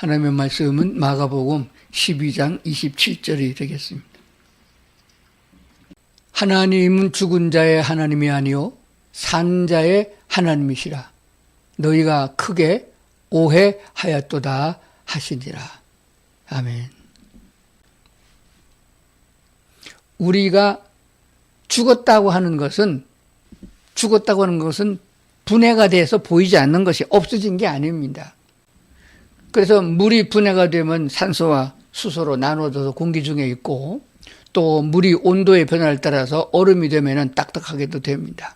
하나님의 말씀은 마가복음 12장 27절이 되겠습니다. 하나님은 죽은 자의 하나님이 아니요 산 자의 하나님이시라. 너희가 크게 오해하였도다 하시니라. 아멘. 우리가 죽었다고 하는 것은 분해가 돼서 보이지 않는 것이 없어진 게 아닙니다. 그래서 물이 분해가 되면 산소와 수소로 나눠져서 공기 중에 있고, 또 물이 온도의 변화를 따라서 얼음이 되면 딱딱하게도 됩니다.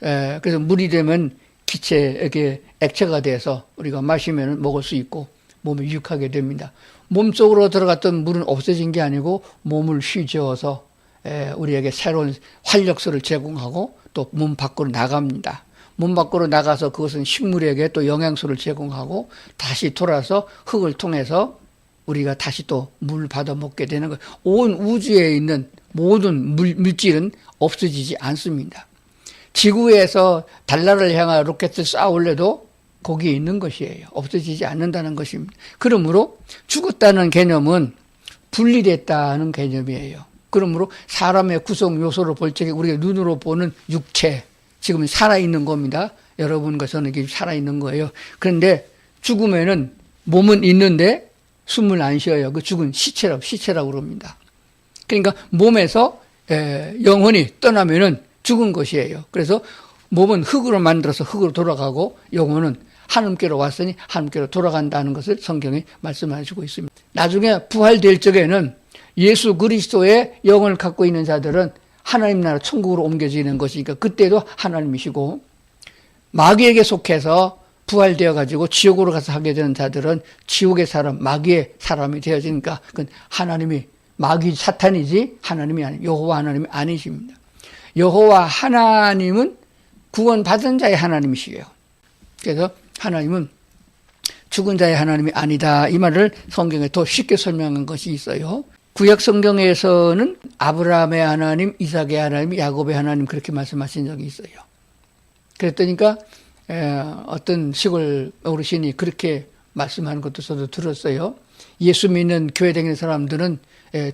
그래서 물이 되면 기체에게 액체가 돼서 우리가 마시면 먹을 수 있고 몸에 유익하게 됩니다. 몸속으로 들어갔던 물은 없어진 게 아니고 몸을 휘저어서 우리에게 새로운 활력소를 제공하고 또 몸 밖으로 나갑니다. 몸 밖으로 나가서 그것은 식물에게 또 영양소를 제공하고 다시 돌아서 흙을 통해서 우리가 다시 또 물 받아 먹게 되는 거예요. 온 우주에 있는 모든 물질은 없어지지 않습니다. 지구에서 달나라를 향한 로켓을 쏴 올려도 거기에 있는 것이에요. 없어지지 않는다는 것입니다. 그러므로 죽었다는 개념은 분리됐다는 개념이에요. 그러므로 사람의 구성 요소로 볼 적에 우리가 눈으로 보는 육체, 지금 살아있는 겁니다. 여러분과 저는 이게 살아있는 거예요. 그런데 죽으면은 몸은 있는데 숨을 안 쉬어요. 그 죽은 시체라고 그럽니다. 그러니까 몸에서 영혼이 떠나면은 죽은 것이에요. 그래서 몸은 흙으로 만들어서 흙으로 돌아가고 영혼은 하나님께로 왔으니 하나님께로 돌아간다는 것을 성경에 말씀해 주고 있습니다. 나중에 부활될 적에는 예수 그리스도의 영을 갖고 있는 자들은 하나님 나라 천국으로 옮겨지는 것이니까 그때도 하나님이시고, 마귀에게 속해서 부활되어 가지고 지옥으로 가서 하게 되는 자들은 지옥의 사람, 마귀의 사람이 되어지니까 그건 하나님이, 마귀 사탄이지 하나님이 아니, 여호와 하나님이 아니십니다. 여호와 하나님은 구원받은 자의 하나님이시에요. 그래서 하나님은 죽은 자의 하나님이 아니다, 이 말을 성경에 더 쉽게 설명한 것이 있어요. 구약 성경에서는 아브라함의 하나님, 이삭의 하나님, 야곱의 하나님 그렇게 말씀하신 적이 있어요. 그랬더니까 어떤 시골 어르신이 그렇게 말씀하는 것도 저도 들었어요. 예수 믿는 교회 다니는 사람들은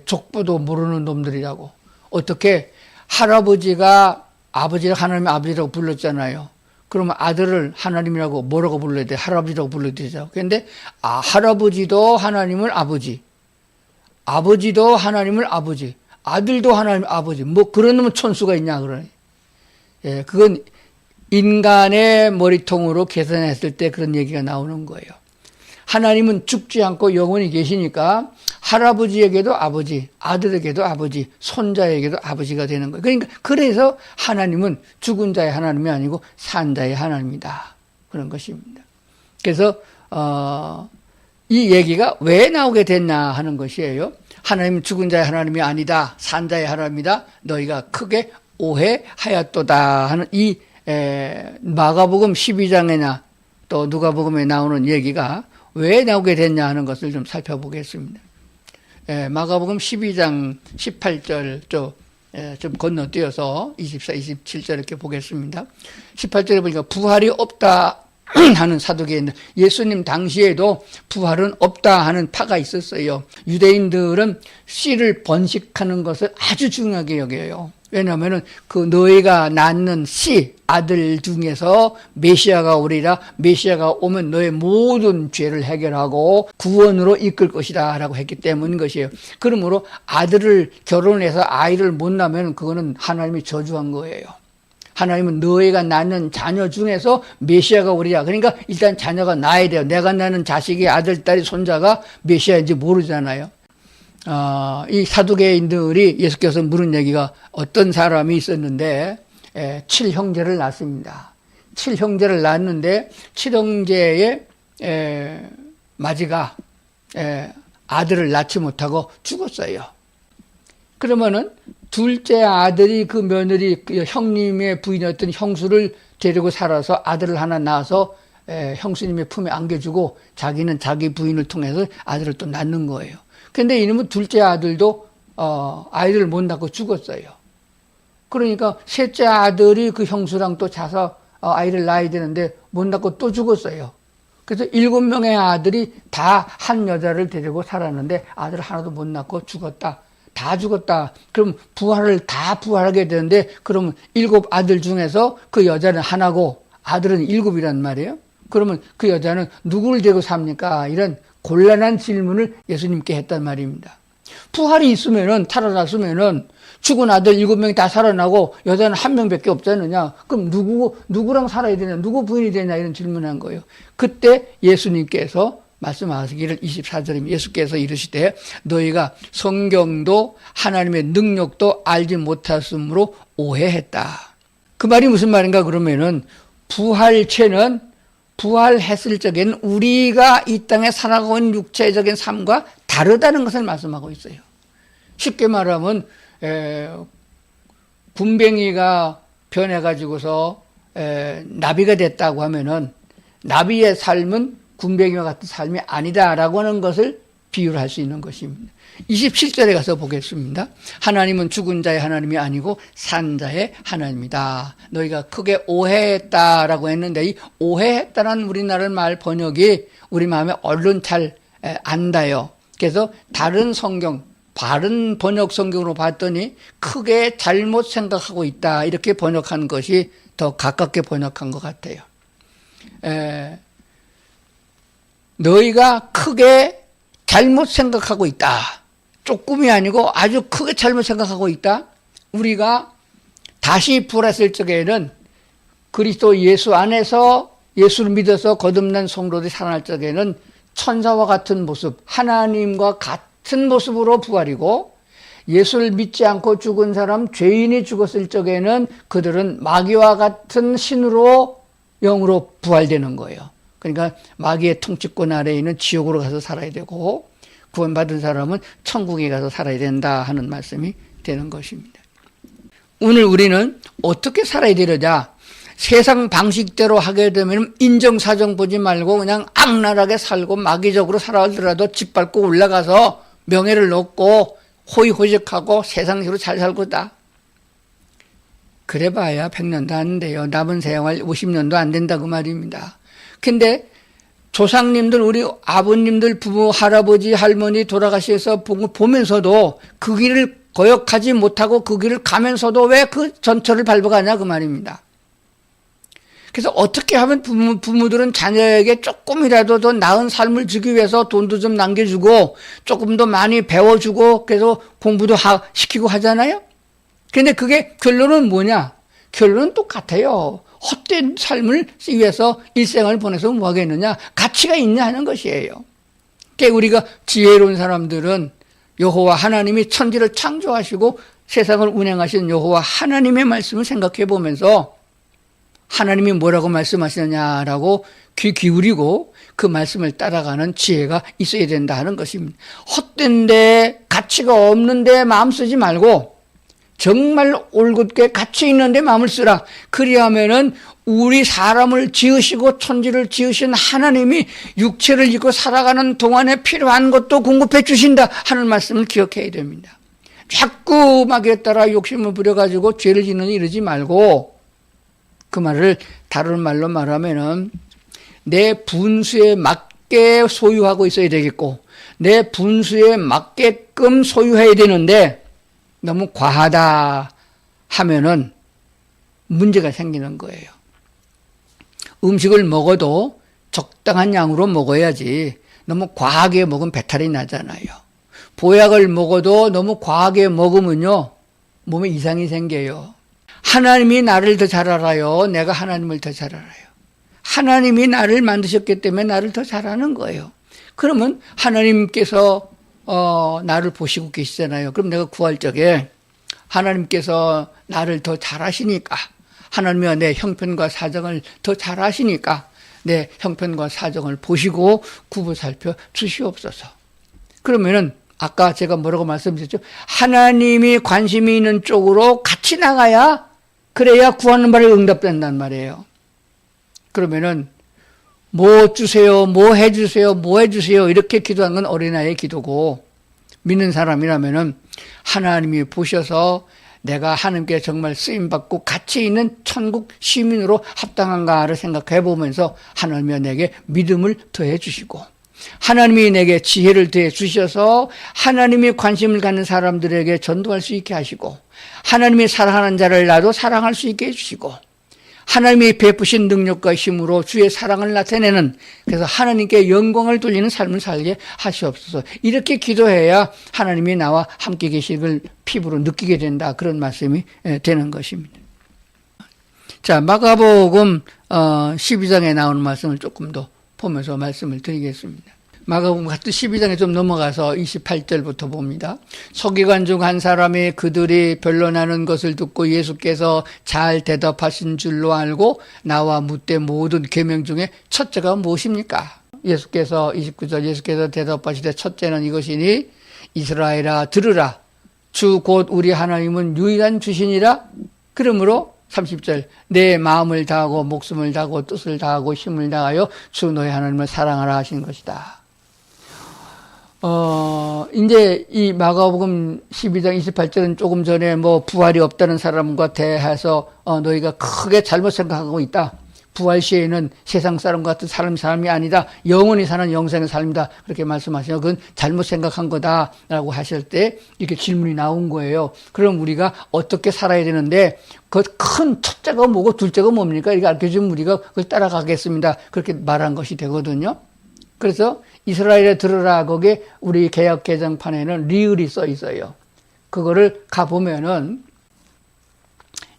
족보도 모르는 놈들이라고. 어떻게 할아버지가 아버지를 하나님의 아버지라고 불렀잖아요. 그러면 아들을 하나님이라고 뭐라고 불러야 돼? 할아버지라고 불러야 되죠. 그런데 할아버지도 하나님을 아버지, 아버지도 하나님을 아버지, 아들도 하나님 아버지, 뭐 그런 놈은 천수가 있냐 그러네. 그건 인간의 머리통으로 계산했을 때 그런 얘기가 나오는 거예요. 하나님은 죽지 않고 영원히 계시니까 할아버지에게도 아버지, 아들에게도 아버지, 손자에게도 아버지가 되는 거예요. 그러니까 그래서 하나님은 죽은 자의 하나님이 아니고 산 자의 하나님이다, 그런 것입니다. 그래서 이 얘기가 왜 나오게 됐나 하는 것이에요. 하나님은 죽은 자의 하나님이 아니다, 산 자의 하나님이다, 너희가 크게 오해하였도다 하는 이 마가복음 12장이나 또 누가복음에 나오는 얘기가 왜 나오게 됐냐 하는 것을 좀 살펴보겠습니다. 마가복음 12장 18절 좀 건너뛰어서 24, 27절 이렇게 보겠습니다. 18절에 보니까 부활이 없다 하는 사두개인들, 예수님 당시에도 부활은 없다 하는 파가 있었어요. 유대인들은 씨를 번식하는 것을 아주 중요하게 여겨요. 왜냐하면 그 너희가 낳는 씨, 아들 중에서 메시아가 오리라, 메시아가 오면 너의 모든 죄를 해결하고 구원으로 이끌 것이다 라고 했기 때문인 것이에요. 그러므로 아들을 결혼해서 아이를 못 낳으면 그거는 하나님이 저주한 거예요. 하나님은 너희가 낳는 자녀 중에서 메시아가 오리라. 그러니까 일단 자녀가 낳아야 돼요. 내가 낳는 자식이 아들, 딸이, 손자가 메시아인지 모르잖아요. 이 사두개인들이 예수께서 물은 얘기가, 어떤 사람이 있었는데 7형제를 낳습니다. 7형제를 낳았는데 7형제의 마지가 아들을 낳지 못하고 죽었어요. 그러면은 둘째 아들이 그 며느리, 그 형님의 부인이었던 형수를 데리고 살아서 아들을 하나 낳아서 형수님의 품에 안겨주고 자기는 자기 부인을 통해서 아들을 또 낳는 거예요. 근데 이놈은 둘째 아들도 아이를 못 낳고 죽었어요. 그러니까 셋째 아들이 그 형수랑 또 자서 아이를 낳아야 되는데 못 낳고 또 죽었어요. 그래서 7명의 아들이 다 한 여자를 데리고 살았는데 아들 하나도 못 낳고 죽었다. 다 죽었다. 그럼 다 부활하게 되는데 그러면 7 아들 중에서 그 여자는 하나고 아들은 7이란 말이에요. 그러면 그 여자는 누구를 데리고 삽니까? 이런 곤란한 질문을 예수님께 했단 말입니다. 부활이 있으면은, 살아났으면은, 죽은 아들 7명이 다 살아나고, 여자는 1명밖에 없지 않느냐? 그럼 누구랑 살아야 되냐? 누구 부인이 되냐? 이런 질문한 거예요. 그때 예수님께서 말씀하시기를 24절입니다. 예수께서 이르시되, 너희가 성경도 하나님의 능력도 알지 못하였으므로 오해했다. 그 말이 무슨 말인가 그러면은, 부활체는 부활했을 적에는 우리가 이 땅에 살아가고 있는 육체적인 삶과 다르다는 것을 말씀하고 있어요. 쉽게 말하면 군뱅이가 변해가지고서 나비가 됐다고 하면은 나비의 삶은 군뱅이와 같은 삶이 아니다라고 하는 것을 비유를 할 수 있는 것입니다. 27절에 가서 보겠습니다. 하나님은 죽은 자의 하나님이 아니고 산 자의 하나님이다. 너희가 크게 오해했다라고 했는데 이 오해했다는 우리나라 말 번역이 우리 마음에 얼른 잘 안다요. 그래서 다른 성경, 바른 번역 성경으로 봤더니 크게 잘못 생각하고 있다. 이렇게 번역한 것이 더 가깝게 번역한 것 같아요. 너희가 크게 잘못 생각하고 있다. 조금이 아니고 아주 크게 잘못 생각하고 있다. 우리가 다시 부활했을 적에는 그리스도 예수 안에서 예수를 믿어서 거듭난 성도들이 살아날 적에는 천사와 같은 모습, 하나님과 같은 모습으로 부활이고 예수를 믿지 않고 죽은 사람, 죄인이 죽었을 적에는 그들은 마귀와 같은 신으로 영으로 부활되는 거예요. 그러니까 마귀의 통치권 아래에 있는 지옥으로 가서 살아야 되고 구원받은 사람은 천국에 가서 살아야 된다 하는 말씀이 되는 것입니다. 오늘 우리는 어떻게 살아야 되느냐? 세상 방식대로 하게 되면 인정사정 보지 말고 그냥 악랄하게 살고 마귀적으로 살아더라도 짓밟고 올라가서 명예를 얻고 호의호적하고 세상식으로 잘 살고다. 그래봐야 100년도 안 돼요. 남은 생활 50년도 안 된다고 말입니다. 근데 조상님들, 우리 아버님들, 부모, 할아버지, 할머니 돌아가셔서 보면서도 그 길을 거역하지 못하고 그 길을 가면서도 왜 그 전철을 밟아가냐 그 말입니다. 그래서 어떻게 하면 부모들은 자녀에게 조금이라도 더 나은 삶을 주기 위해서 돈도 좀 남겨주고 조금 더 많이 배워주고 그래서 공부도 시키고 하잖아요. 근데 그게 결론은 뭐냐? 결론은 똑같아요. 헛된 삶을 위해서 일생을 보내서 뭐 하겠느냐? 가치가 있냐 하는 것이에요. 그러니까 우리가 지혜로운 사람들은 여호와 하나님이 천지를 창조하시고 세상을 운행하신 여호와 하나님의 말씀을 생각해 보면서 하나님이 뭐라고 말씀하시느냐라고 귀 기울이고 그 말씀을 따라가는 지혜가 있어야 된다 하는 것입니다. 헛된데 가치가 없는데 마음 쓰지 말고 정말 올곧게 가치 있는데 마음을 쓰라. 그리하면은 우리 사람을 지으시고 천지를 지으신 하나님이 육체를 입고 살아가는 동안에 필요한 것도 공급해 주신다 하는 말씀을 기억해야 됩니다. 자꾸 마귀에 따라 욕심을 부려가지고 죄를 짓느니 이러지 말고 그 말을 다른 말로 말하면은 내 분수에 맞게 소유하고 있어야 되겠고 내 분수에 맞게끔 소유해야 되는데 너무 과하다 하면은 문제가 생기는 거예요. 음식을 먹어도 적당한 양으로 먹어야지 너무 과하게 먹으면 배탈이 나잖아요. 보약을 먹어도 너무 과하게 먹으면요 몸에 이상이 생겨요. 하나님이 나를 더 잘 알아요. 내가 하나님을 더 잘 알아요. 하나님이 나를 만드셨기 때문에 나를 더 잘 아는 거예요. 그러면 하나님께서 나를 보시고 계시잖아요. 그럼 내가 구할 적에 하나님께서 나를 더 잘 아시니까 하나님이 내 형편과 사정을 더 잘 아시니까 내 형편과 사정을 보시고 구분 살펴 주시옵소서. 그러면은 아까 제가 뭐라고 말씀드렸죠? 하나님이 관심이 있는 쪽으로 같이 나가야 그래야 구하는 바를 응답된단 말이에요. 그러면은 뭐 주세요, 뭐 해주세요, 뭐 해주세요 이렇게 기도하는 건 어린아이의 기도고 믿는 사람이라면은 하나님이 보셔서 내가 하나님께 정말 쓰임받고 가치 있는 천국 시민으로 합당한가를 생각해 보면서 하나님이 내게 믿음을 더해 주시고 하나님이 내게 지혜를 더해 주셔서 하나님이 관심을 갖는 사람들에게 전도할 수 있게 하시고 하나님이 사랑하는 자를 나도 사랑할 수 있게 해주시고 하나님이 베푸신 능력과 힘으로 주의 사랑을 나타내는 그래서 하나님께 영광을 돌리는 삶을 살게 하시옵소서. 이렇게 기도해야 하나님이 나와 함께 계시길 피부로 느끼게 된다. 그런 말씀이 되는 것입니다. 자, 마가복음 12장에 나오는 말씀을 조금 더 보면서 말씀을 드리겠습니다. 마가복음 같은 12장에 좀 넘어가서 28절부터 봅니다. 서기관 중 한 사람이 그들이 변론하는 것을 듣고 예수께서 잘 대답하신 줄로 알고 나와 묻되 모든 계명 중에 첫째가 무엇입니까? 예수께서 29절 예수께서 대답하시되 첫째는 이것이니 이스라엘아 들으라 주 곧 우리 하나님은 유일한 주시니라. 그러므로 30절 내 마음을 다하고 목숨을 다하고 뜻을 다하고 힘을 다하여 주 너의 하나님을 사랑하라 하신 것이다. 이제 이 마가복음 12장 28절은 조금 전에 부활이 없다는 사람과 대해서 너희가 크게 잘못 생각하고 있다. 부활 시에는 세상 사람 같은 사람이 아니다. 영원히 사는 영생의 삶이다. 그렇게 말씀하시면 그건 잘못 생각한 거다라고 하실 때 이렇게 질문이 나온 거예요. 그럼 우리가 어떻게 살아야 되는데 그 큰 첫째가 뭐고 둘째가 뭡니까? 이렇게 알려주면 우리가 그걸 따라가겠습니다. 그렇게 말한 것이 되거든요. 그래서 이스라엘에 들으라 거기에 우리 개역 개정판에는 리을이 써 있어요. 그거를 가보면은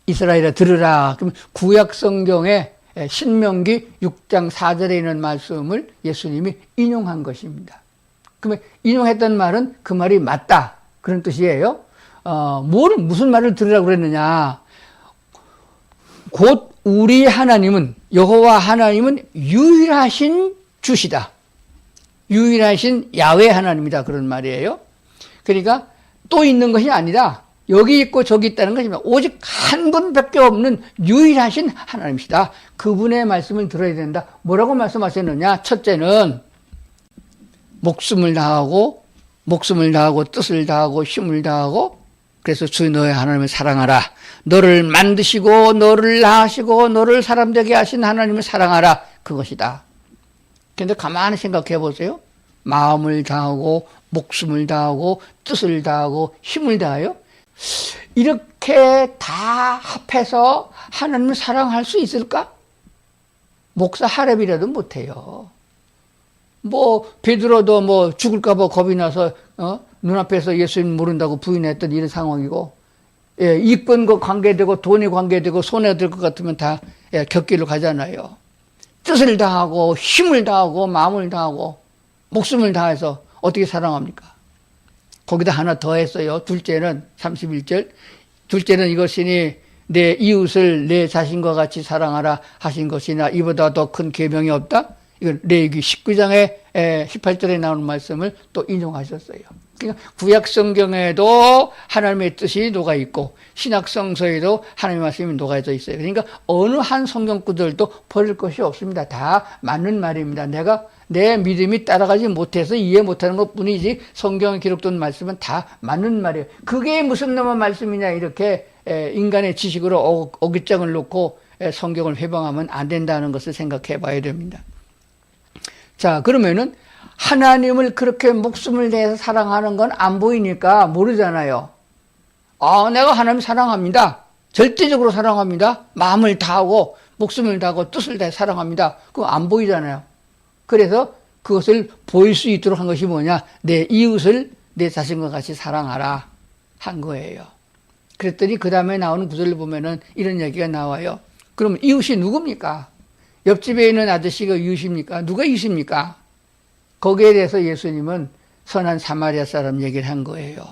이스라엘에 들으라 그러면 구약 성경에 신명기 6장 4절에 있는 말씀을 예수님이 인용한 것입니다. 그러면 인용했던 말은 그 말이 맞다 그런 뜻이에요. 무슨 말을 들으라고 그랬느냐. 곧 우리 하나님은 여호와 하나님은 유일하신 주시다. 유일하신 야훼 하나님이다 그런 말이에요. 그러니까 또 있는 것이 아니라 여기 있고 저기 있다는 것입니다. 오직 한 분밖에 없는 유일하신 하나님이시다. 그분의 말씀을 들어야 된다. 뭐라고 말씀하셨느냐. 첫째는 목숨을 다하고 뜻을 다하고 힘을 다하고 그래서 주 너의 하나님을 사랑하라. 너를 만드시고 너를 낳으시고 너를 사람 되게 하신 하나님을 사랑하라. 그것이다. 근데 가만히 생각해 보세요. 마음을 다하고 목숨을 다하고 뜻을 다하고 힘을 다하여 이렇게 다 합해서 하나님을 사랑할 수 있을까? 목사 하랩이라도 못해요. 베드로도 죽을까 봐 겁이 나서 눈앞에서 예수님 모른다고 부인했던 이런 상황이고 이권과 관계되고 돈이 관계되고 손해 들 것 같으면 다 곁길로 가잖아요. 뜻을 다하고 힘을 다하고 마음을 다하고 목숨을 다해서 어떻게 사랑합니까? 거기다 하나 더 했어요. 둘째는 31절 둘째는 이것이니 내 이웃을 내 자신과 같이 사랑하라 하신 것이나 이보다 더 큰 계명이 없다. 이건 레위기 19장에 18절에 나오는 말씀을 또 인용하셨어요. 그러니까 구약 성경에도 하나님의 뜻이 녹아 있고 신약 성서에도 하나님의 말씀이 녹아져 있어요. 그러니까 어느 한 성경 구절도 버릴 것이 없습니다. 다 맞는 말입니다. 내가 내 믿음이 따라가지 못해서 이해 못하는 것뿐이지 성경에 기록된 말씀은 다 맞는 말이에요. 그게 무슨 놈의 말씀이냐 이렇게 인간의 지식으로 어깃장을 놓고 성경을 회방하면 안 된다는 것을 생각해 봐야 됩니다. 자, 그러면은 하나님을 그렇게 목숨을 내서 사랑하는 건 안 보이니까 모르잖아요. 내가 하나님 사랑합니다. 절대적으로 사랑합니다. 마음을 다하고 목숨을 다하고 뜻을 다해 사랑합니다. 그거 안 보이잖아요. 그래서 그것을 보일 수 있도록 한 것이 뭐냐? 내 이웃을 내 자신과 같이 사랑하라 한 거예요. 그랬더니 그 다음에 나오는 구절을 보면은 이런 얘기가 나와요. 그럼 이웃이 누굽니까? 옆집에 있는 아저씨가 이웃입니까? 누가 이웃입니까? 거기에 대해서 예수님은 선한 사마리아 사람 얘기를 한 거예요.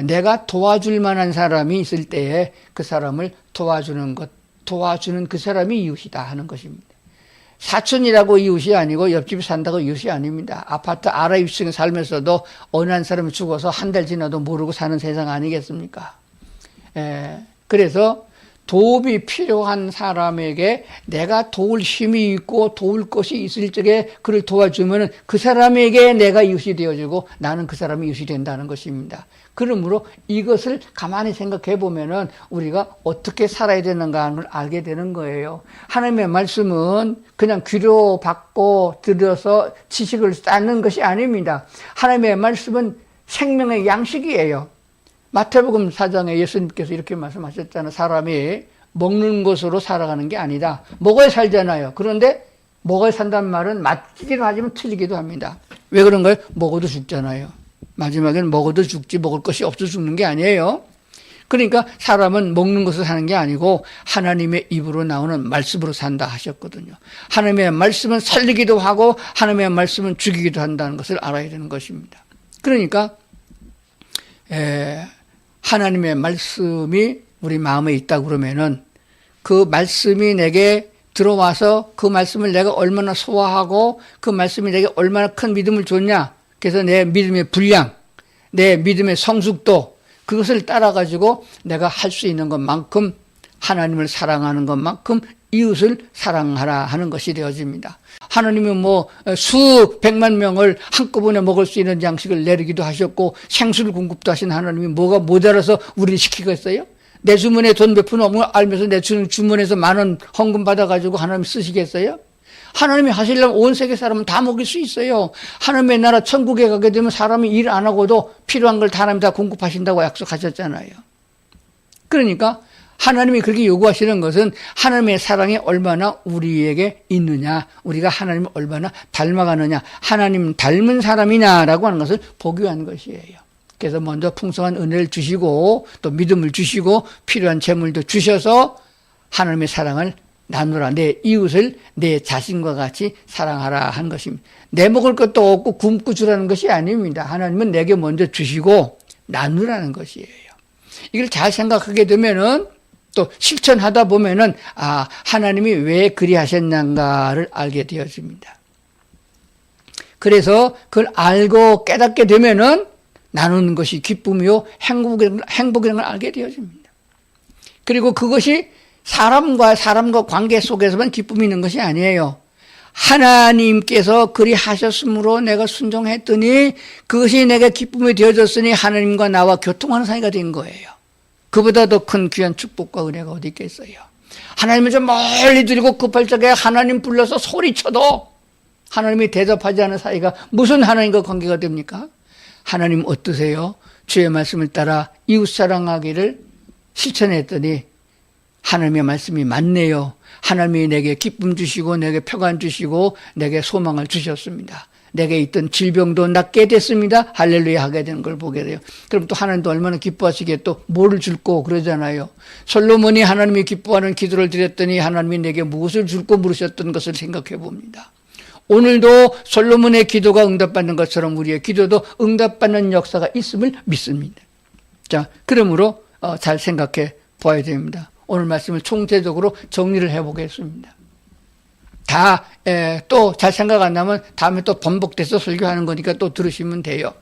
내가 도와줄 만한 사람이 있을 때에 그 사람을 도와주는 그 사람이 이웃이다 하는 것입니다. 사촌이라고 이웃이 아니고 옆집에 산다고 이웃이 아닙니다. 아파트 아래 입층에 살면서도 어느 한 사람이 죽어서 한 달 지나도 모르고 사는 세상 아니겠습니까? 그래서 도움이 필요한 사람에게 내가 도울 힘이 있고 도울 것이 있을 적에 그를 도와주면 그 사람에게 내가 이웃이 되어주고 나는 그 사람이 이웃이 된다는 것입니다. 그러므로 이것을 가만히 생각해 보면은 우리가 어떻게 살아야 되는가 하는 걸 알게 되는 거예요. 하나님의 말씀은 그냥 귀로 받고 들어서 지식을 쌓는 것이 아닙니다. 하나님의 말씀은 생명의 양식이에요. 마태복음 4장에 예수님께서 이렇게 말씀하셨잖아요. 사람이 먹는 것으로 살아가는 게 아니다. 먹어야 살잖아요. 그런데 먹어야 산다는 말은 맞기도 하지만 틀리기도 합니다. 왜 그런가요? 먹어도 죽잖아요. 마지막에는 먹어도 죽지 먹을 것이 없어 죽는 게 아니에요. 그러니까 사람은 먹는 것을 사는 게 아니고 하나님의 입으로 나오는 말씀으로 산다 하셨거든요. 하나님의 말씀은 살리기도 하고 하나님의 말씀은 죽이기도 한다는 것을 알아야 되는 것입니다. 그러니까 하나님의 말씀이 우리 마음에 있다 그러면은 그 말씀이 내게 들어와서 그 말씀을 내가 얼마나 소화하고 그 말씀이 내게 얼마나 큰 믿음을 줬냐. 그래서 내 믿음의 분량, 내 믿음의 성숙도 그것을 따라가지고 내가 할 수 있는 것만큼 하나님을 사랑하는 것만큼 이웃을 사랑하라 하는 것이 되어집니다. 하나님은 뭐 수백만 명을 한꺼번에 먹을 수 있는 양식을 내리기도 하셨고 생수를 공급도 하신 하나님이 뭐가 모자라서 우리를 시키겠어요? 내 주머니에 돈 몇 푼 없는 걸 알면서 내 주머니에서 10,000원 헌금 받아가지고 하나님 쓰시겠어요? 하나님이 하시려면 온 세계 사람은 다 먹일 수 있어요. 하나님의 나라 천국에 가게 되면 사람이 일 안 하고도 필요한 걸 다 하나님이 다 공급하신다고 약속하셨잖아요. 그러니까 하나님이 그렇게 요구하시는 것은 하나님의 사랑이 얼마나 우리에게 있느냐, 우리가 하나님을 얼마나 닮아가느냐, 하나님 닮은 사람이냐라고 하는 것을 보기 위한 것이에요. 그래서 먼저 풍성한 은혜를 주시고 또 믿음을 주시고 필요한 재물도 주셔서 하나님의 사랑을 나누라. 내 이웃을 내 자신과 같이 사랑하라 한 것입니다. 내 먹을 것도 없고 굶고 주라는 것이 아닙니다. 하나님은 내게 먼저 주시고 나누라는 것이에요. 이걸 잘 생각하게 되면은 또 실천하다 보면은 하나님이 왜 그리하셨는가를 알게 되어집니다. 그래서 그걸 알고 깨닫게 되면은 나누는 것이 기쁨이요 행복이라는 걸 알게 되어집니다. 그리고 그것이 사람과 관계 속에서만 기쁨이 있는 것이 아니에요. 하나님께서 그리 하셨으므로 내가 순종했더니 그것이 내가 기쁨이 되어졌으니 하나님과 나와 교통하는 사이가 된 거예요. 그보다 더 큰 귀한 축복과 은혜가 어디 있겠어요. 하나님을 좀 멀리 드리고 급할 적에 하나님 불러서 소리쳐도 하나님이 대접하지 않은 사이가 무슨 하나님과 관계가 됩니까? 하나님 어떠세요? 주의 말씀을 따라 이웃 사랑하기를 실천했더니 하나님의 말씀이 맞네요. 하나님이 내게 기쁨 주시고 내게 평안 주시고 내게 소망을 주셨습니다. 내게 있던 질병도 낫게 됐습니다. 할렐루야 하게 되는 걸 보게 돼요. 그럼 또 하나님도 얼마나 기뻐하시게 또 뭐를 줄고 그러잖아요. 솔로몬이 하나님이 기뻐하는 기도를 드렸더니 하나님이 내게 무엇을 줄고 물으셨던 것을 생각해 봅니다. 오늘도 솔로몬의 기도가 응답받는 것처럼 우리의 기도도 응답받는 역사가 있음을 믿습니다. 자, 그러므로 잘 생각해 봐야 됩니다. 오늘 말씀을 총체적으로 정리를 해보겠습니다. 다 또 잘 생각 안 나면 다음에 또 번복돼서 설교하는 거니까 또 들으시면 돼요.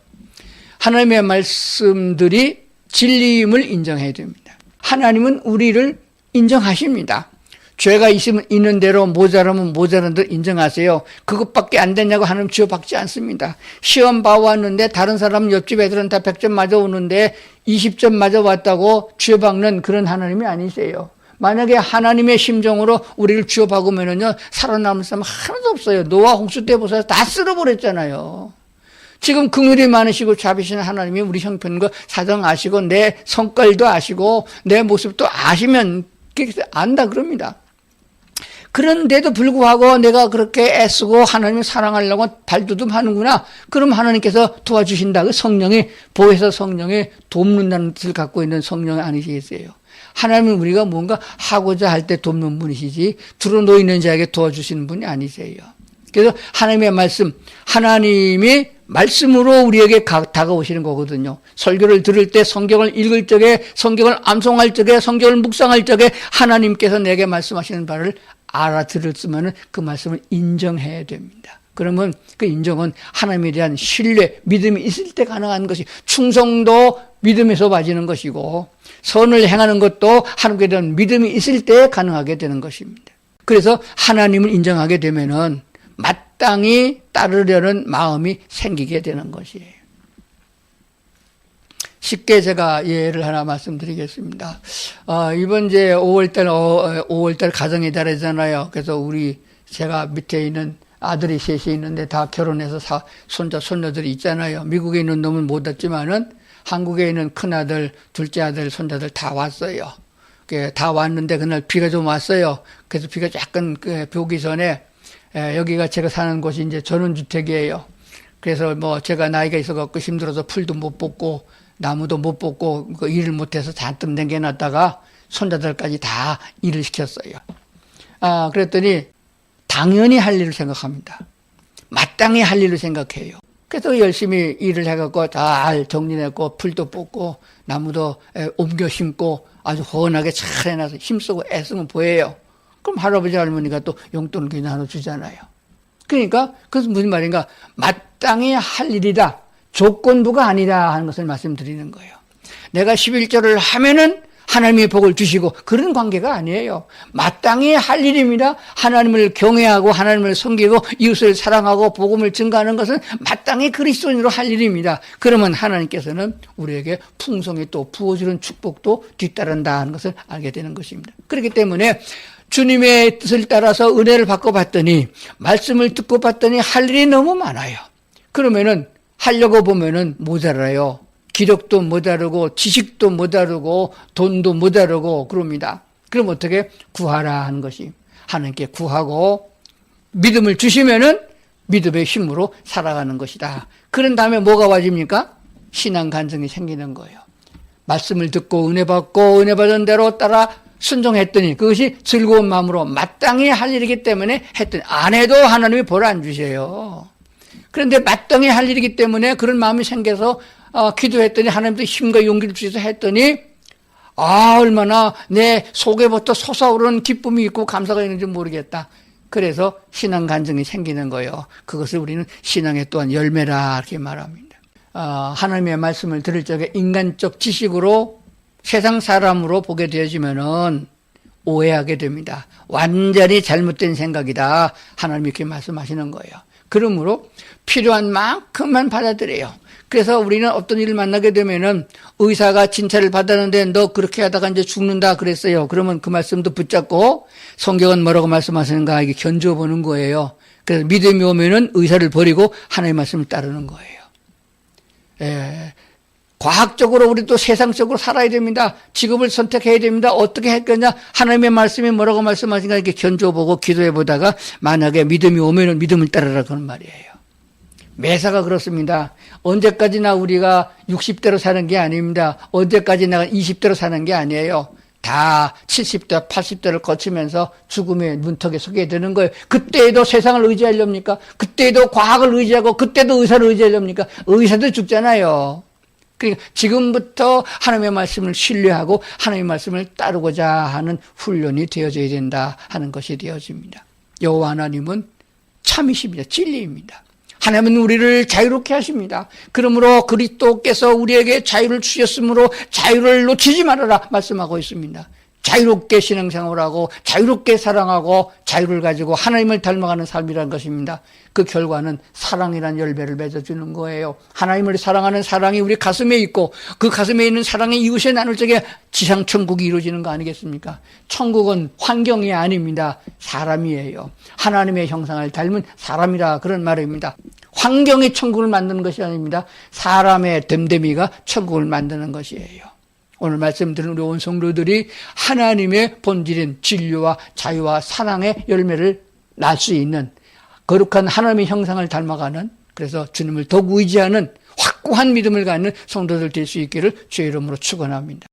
하나님의 말씀들이 진리임을 인정해야 됩니다. 하나님은 우리를 인정하십니다. 죄가 있는 대로 모자라면 모자란 대로 인정하세요. 그것밖에 안 되냐고 하나님 지어박지 않습니다. 시험 봐왔는데 다른 사람 옆집 애들은 다 100점 맞아오는데 20점 맞아왔다고 지어박는 그런 하나님이 아니세요. 만약에 하나님의 심정으로 우리를 쥐어박으면은요, 살아남을 사람 하나도 없어요. 노아 홍수 때 보세요. 다 쓸어버렸잖아요. 지금 긍휼이 많으시고 자비신 하나님이 우리 형편과 사정 아시고 내 성깔도 아시고 내 모습도 아시면 안다 그럽니다. 그런데도 불구하고 내가 그렇게 애쓰고 하나님을 사랑하려고 발돋움하는구나. 그럼 하나님께서 도와주신다. 그 성령이 보혜사 성령이 돕는다는 뜻을 갖고 있는 성령이 아니시겠어요. 하나님은 우리가 뭔가 하고자 할 때 돕는 분이시지 들어놓이는 자에게 도와주시는 분이 아니세요. 그래서 하나님의 말씀, 하나님이 말씀으로 우리에게 다가오시는 거거든요. 설교를 들을 때 성경을 읽을 적에 성경을 암송할 적에 성경을 묵상할 적에 하나님께서 내게 말씀하시는 바를 알아들었으면 그 말씀을 인정해야 됩니다. 그러면 그 인정은 하나님에 대한 신뢰, 믿음이 있을 때 가능한 것이 충성도 믿음에서 빠지는 것이고 선을 행하는 것도 하나님께 대한 믿음이 있을 때 가능하게 되는 것입니다. 그래서 하나님을 인정하게 되면은 마땅히 따르려는 마음이 생기게 되는 것이에요. 쉽게 제가 예를 하나 말씀드리겠습니다. 이번 이제 5월달 가정의 달이잖아요. 그래서 제가 밑에 있는 아들이 셋이 있는데 다 결혼해서 손자, 손녀들이 있잖아요. 미국에 있는 놈은 못 왔지만은 한국에 있는 큰아들, 둘째 아들, 손자들 다 왔어요. 다 왔는데 그날 비가 좀 왔어요. 그래서 비가 약간 오기 전에 여기가 제가 사는 곳이 이제 전원주택이에요. 그래서 뭐 제가 나이가 있어갖고 힘들어서 풀도 못 뽑고 나무도 못 뽑고 일을 못해서 잔뜩 남겨놨다가 손자들까지 다 일을 시켰어요. 그랬더니 당연히 할 일을 생각합니다. 마땅히 할 일을 생각해요. 그래서 열심히 일을 해갖고 잘 정리했고 풀도 뽑고 나무도 옮겨 심고 아주 훤하게 잘 해놔서 힘쓰고 애쓰면 보여요. 그럼 할아버지 할머니가 또 용돈을 그냥 하나 주잖아요. 그러니까 그것은 무슨 말인가? 마땅히 할 일이다. 조건부가 아니다 하는 것을 말씀드리는 거예요. 내가 11조를 하면은 하나님의 복을 주시고 그런 관계가 아니에요. 마땅히 할 일입니다. 하나님을 경외하고 하나님을 섬기고 이웃을 사랑하고 복음을 증가하는 것은 마땅히 그리스도인으로 할 일입니다. 그러면 하나님께서는 우리에게 풍성히 또 부어주는 축복도 뒤따른다 하는 것을 알게 되는 것입니다. 그렇기 때문에 주님의 뜻을 따라서 은혜를 받고 봤더니 말씀을 듣고 봤더니 할 일이 너무 많아요. 그러면은 하려고 보면은 모자라요. 기력도 모자르고 지식도 모자르고 돈도 모자르고 그럽니다. 그럼 어떻게 구하라 하는 것이 하나님께 구하고 믿음을 주시면은 믿음의 힘으로 살아가는 것이다. 그런 다음에 뭐가 와집니까? 신앙 간증이 생기는 거예요. 말씀을 듣고 은혜 받고 은혜 받은 대로 따라 순종했더니 그것이 즐거운 마음으로 마땅히 할 일이기 때문에 했더니 안 해도 하나님이 벌 안 주세요. 그런데 마땅히 할 일이기 때문에 그런 마음이 생겨서 기도했더니 하나님도 힘과 용기를 주셔서 했더니 얼마나 내 속에부터 솟아오르는 기쁨이 있고 감사가 있는지 모르겠다. 그래서 신앙 간증이 생기는 거예요. 그것을 우리는 신앙의 또한 열매라 이렇게 말합니다. 하나님의 말씀을 들을 적에 인간적 지식으로 세상 사람으로 보게 되어지면은 오해하게 됩니다. 완전히 잘못된 생각이다. 하나님이 이렇게 말씀하시는 거예요. 그러므로 필요한 만큼만 받아들여요. 그래서 우리는 어떤 일을 만나게 되면은 의사가 진찰을 받았는데 너 그렇게 하다가 이제 죽는다 그랬어요. 그러면 그 말씀도 붙잡고 성경은 뭐라고 말씀하시는가 이게 견주어 보는 거예요. 그래서 믿음이 오면은 의사를 버리고 하나님의 말씀을 따르는 거예요. 과학적으로 우리도 세상적으로 살아야 됩니다. 직업을 선택해야 됩니다. 어떻게 할 거냐? 하나님의 말씀이 뭐라고 말씀하시는가 이렇게 견줘보고 기도해보다가 만약에 믿음이 오면은 믿음을 따르라 그런 말이에요. 매사가 그렇습니다. 언제까지나 우리가 60대로 사는 게 아닙니다. 언제까지나 20대로 사는 게 아니에요. 다 70대, 80대를 거치면서 죽음의 문턱에 서게 되는 거예요. 그때에도 세상을 의지하렵니까? 그때에도 과학을 의지하고 그때도 의사를 의지하렵니까? 의사도 죽잖아요. 그러니까 지금부터 하나님의 말씀을 신뢰하고 하나님의 말씀을 따르고자 하는 훈련이 되어져야 된다 하는 것이 되어집니다. 여호와 하나님은 참이십니다. 진리입니다. 하나님은 우리를 자유롭게 하십니다. 그러므로 그리스도께서 우리에게 자유를 주셨으므로 자유를 놓치지 말아라 말씀하고 있습니다. 자유롭게 신앙생활을 하고 자유롭게 사랑하고 자유를 가지고 하나님을 닮아가는 삶이라는 것입니다. 그 결과는 사랑이라는 열매를 맺어주는 거예요. 하나님을 사랑하는 사랑이 우리 가슴에 있고 그 가슴에 있는 사랑이 이웃에 나눌 적에 지상천국이 이루어지는 거 아니겠습니까? 천국은 환경이 아닙니다. 사람이에요. 하나님의 형상을 닮은 사람이라 그런 말입니다. 환경이 천국을 만드는 것이 아닙니다. 사람의 됨됨이가 천국을 만드는 것이에요. 오늘 말씀 들은 우리 온 성도들이 하나님의 본질인 진리와 자유와 사랑의 열매를 낳을 수 있는 거룩한 하나님의 형상을 닮아가는 그래서 주님을 더욱 의지하는 확고한 믿음을 갖는 성도들 될 수 있기를 주의 이름으로 축원합니다.